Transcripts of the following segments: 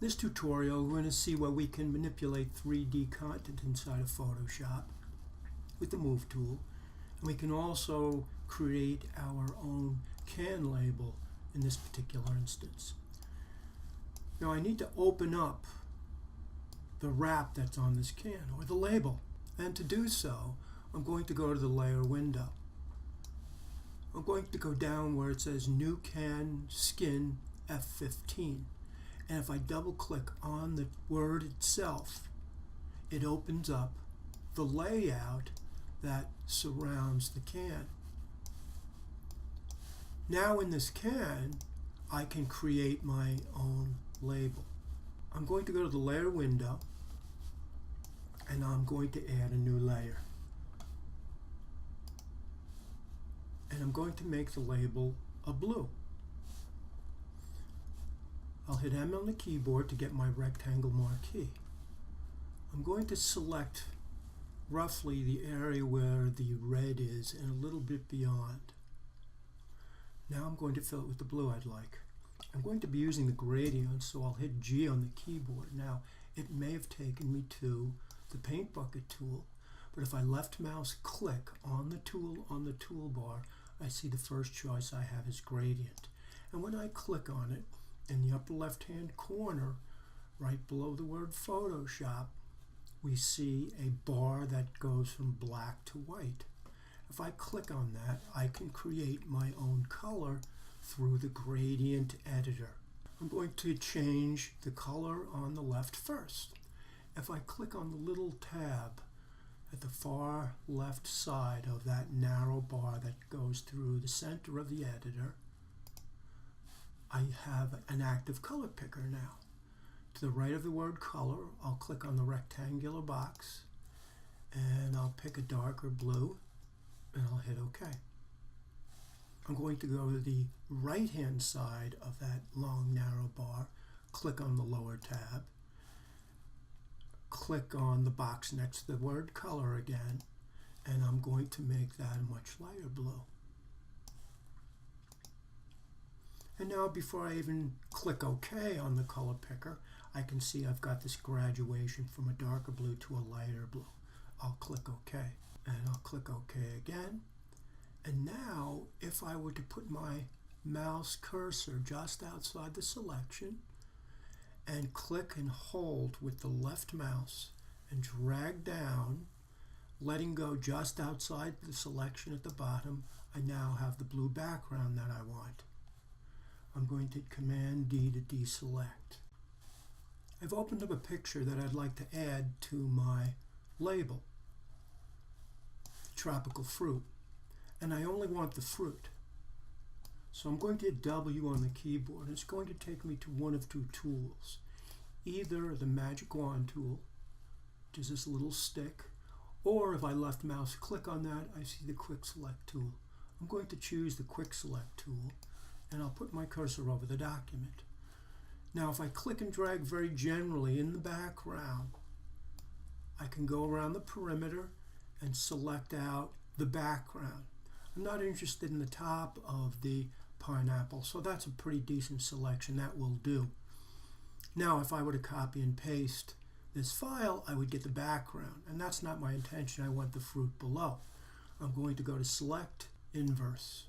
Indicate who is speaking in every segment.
Speaker 1: In this tutorial, we're going to see where we can manipulate 3D content inside of Photoshop with the Move tool. And we can also create our own can label in this particular instance. Now I need to open up the wrap that's on this can, or the label. And to do so, I'm going to go to the layer window. I'm going to go down where it says New Can Skin F15. And if I double click on the word itself, it opens up the layout that surrounds the can. Now in this can, I can create my own label. I'm going to go to the layer window and I'm going to add a new layer. And I'm going to make the label a blue. I'll hit M on the keyboard to get my rectangle marquee. I'm going to select roughly the area where the red is and a little bit beyond. Now I'm going to fill it with the blue I'd like. I'm going to be using the gradient, so I'll hit G on the keyboard. Now it may have taken me to the paint bucket tool, but if I left mouse click on the tool on the toolbar, I see the first choice I have is gradient. And when I click on it, in the upper left hand corner, right below the word Photoshop, we see a bar that goes from black to white. If I click on that, I can create my own color through the gradient editor. I'm going to change the color on the left first. If I click on the little tab at the far left side of that narrow bar that goes through the center of the editor, I have an active color picker now. To the right of the word color, I'll click on the rectangular box and I'll pick a darker blue and I'll hit OK. I'm going to go to the right hand side of that long narrow bar, click on the lower tab, click on the box next to the word color again, and I'm going to make that a much lighter blue. And now before I even click OK on the color picker, I can see I've got this graduation from a darker blue to a lighter blue. I'll click OK, and I'll click OK again. And now if I were to put my mouse cursor just outside the selection and click and hold with the left mouse and drag down, letting go just outside the selection at the bottom, I now have the blue background that I want. I'm going to Command D to deselect. I've opened up a picture that I'd like to add to my label, tropical fruit, and I only want the fruit. So I'm going to hit W on the keyboard. It's going to take me to one of two tools, either the magic wand tool, which is this little stick, or if I left mouse click on that, I see the quick select tool. I'm going to choose the quick select tool, and I'll put my cursor over the document. Now if I click and drag very generally in the background, I can go around the perimeter and select out the background. I'm not interested in the top of the pineapple, so that's a pretty decent selection. That will do. Now if I were to copy and paste this file, I would get the background, and that's not my intention. I want the fruit below. I'm going to go to Select, Inverse.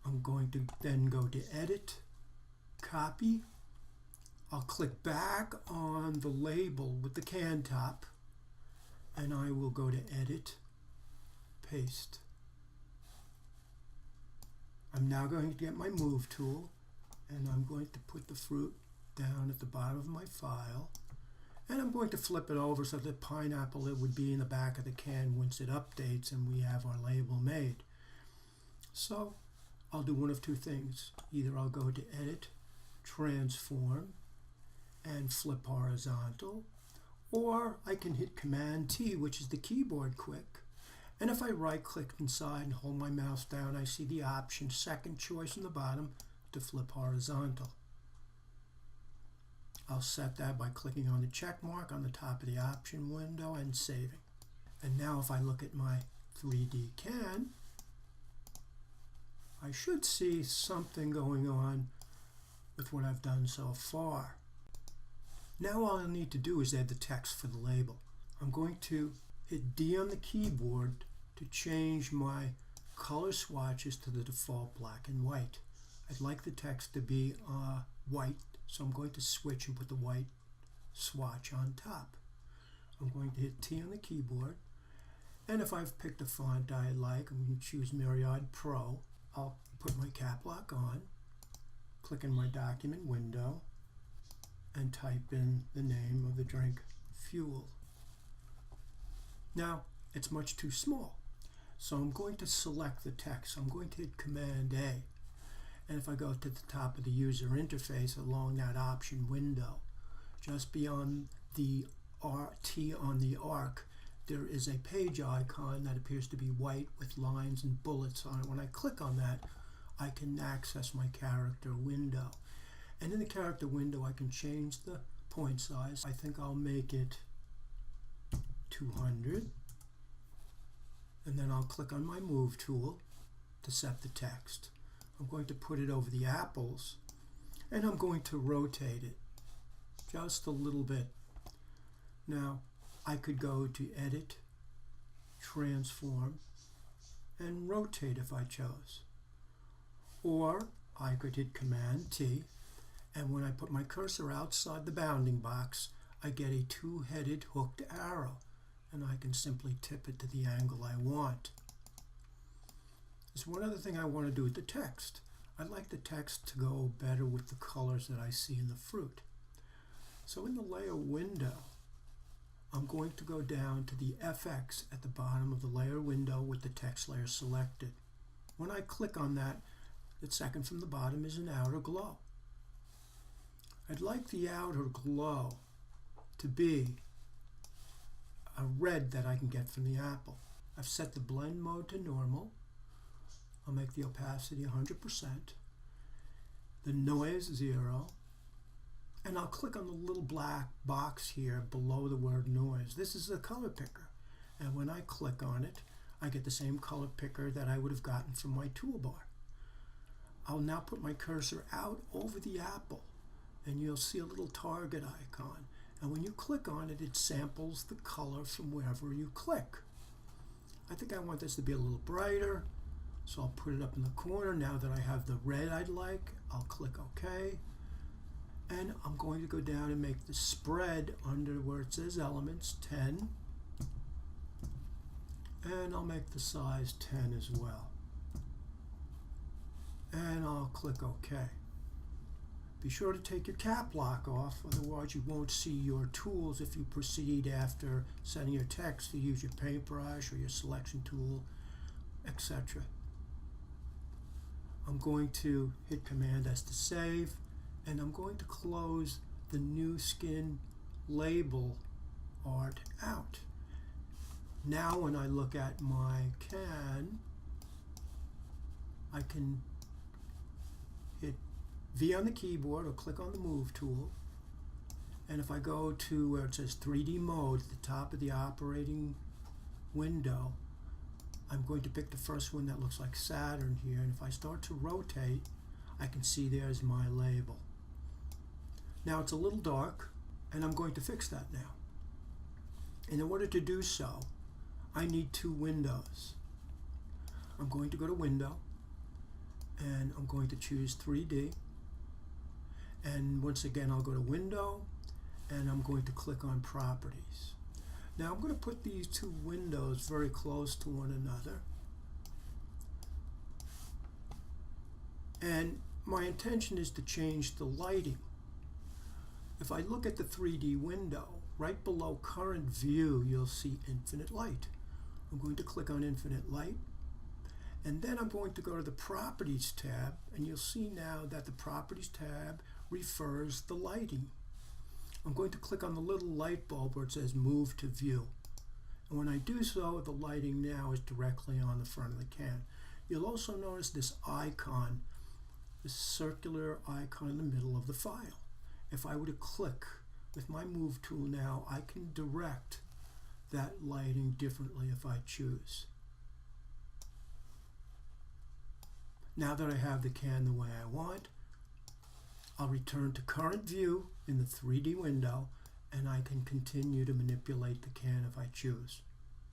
Speaker 1: I'm going to then go to Edit, Copy. I'll click back on the label with the can top, and I will go to Edit, Paste. I'm now going to get my Move tool, and I'm going to put the fruit down at the bottom of my file, and I'm going to flip it over so that the pineapple, it would be in the back of the can once it updates and we have our label made. So I'll do one of two things. Either I'll go to Edit, Transform, and flip horizontal, or I can hit Command T, which is the keyboard quick, and if I right click inside and hold my mouse down, I see the option, second choice in the bottom, to flip horizontal. I'll set that by clicking on the check mark on the top of the option window and saving. And now if I look at my 3D can, I should see something going on with what I've done so far. Now all I need to do is add the text for the label. I'm going to hit D on the keyboard to change my color swatches to the default black and white. I'd like the text to be white, so I'm going to switch and put the white swatch on top. I'm going to hit T on the keyboard, and if I've picked a font I like, I'm going to choose Myriad Pro. I'll put my cap lock on, click in my document window, and type in the name of the drink, Fuel. Now, it's much too small, so I'm going to select the text. I'm going to hit Command A, and if I go to the top of the user interface along that option window, just beyond the T on the arc, there is a page icon that appears to be white with lines and bullets on it. When I click on that, I can access my character window. And in the character window, I can change the point size. I think I'll make it 200. And then I'll click on my Move tool to set the text. I'm going to put it over the apples, and I'm going to rotate it just a little bit. Now, I could go to Edit, Transform, and Rotate if I chose. Or I could hit Command T, and when I put my cursor outside the bounding box, I get a two-headed hooked arrow, and I can simply tip it to the angle I want. There's one other thing I want to do with the text. I'd like the text to go better with the colors that I see in the fruit. So in the layer window, I'm going to go down to the FX at the bottom of the layer window with the text layer selected. When I click on that, the second from the bottom is an outer glow. I'd like the outer glow to be a red that I can get from the apple. I've set the blend mode to normal. I'll make the opacity 100%, the noise 0, and I'll click on the little black box here below the word noise. This is a color picker, and when I click on it, I get the same color picker that I would have gotten from my toolbar. I'll now put my cursor out over the apple, and you'll see a little target icon, and when you click on it, it samples the color from wherever you click. I think I want this to be a little brighter, so I'll put it up in the corner. Now that I have the red I'd like, I'll click OK. And I'm going to go down and make the spread under where it says Elements 10. And I'll make the size 10 as well. And I'll click OK. Be sure to take your cap lock off, otherwise you won't see your tools if you proceed after setting your text to use your paintbrush or your selection tool, etc. I'm going to hit Command S to save, and I'm going to close the new skin label art out. Now when I look at my can, I can hit V on the keyboard or click on the Move tool, and if I go to where it says 3D mode at the top of the operating window, I'm going to pick the first one that looks like Saturn here, and if I start to rotate, I can see there's my label. Now it's a little dark, and I'm going to fix that now. And in order to do so, I need two windows. I'm going to go to Window, and I'm going to choose 3D. And once again, I'll go to Window, and I'm going to click on Properties. Now I'm going to put these two windows very close to one another. And my intention is to change the lighting. If I look at the 3D window, right below Current View, you'll see Infinite Light. I'm going to click on Infinite Light, and then I'm going to go to the Properties tab, and you'll see now that the Properties tab refers the lighting. I'm going to click on the little light bulb where it says Move to View. And when I do so, the lighting now is directly on the front of the can. You'll also notice this icon, this circular icon in the middle of the file. If I were to click with my Move tool now, I can direct that lighting differently if I choose. Now that I have the can the way I want, I'll return to current view in the 3D window, and I can continue to manipulate the can if I choose.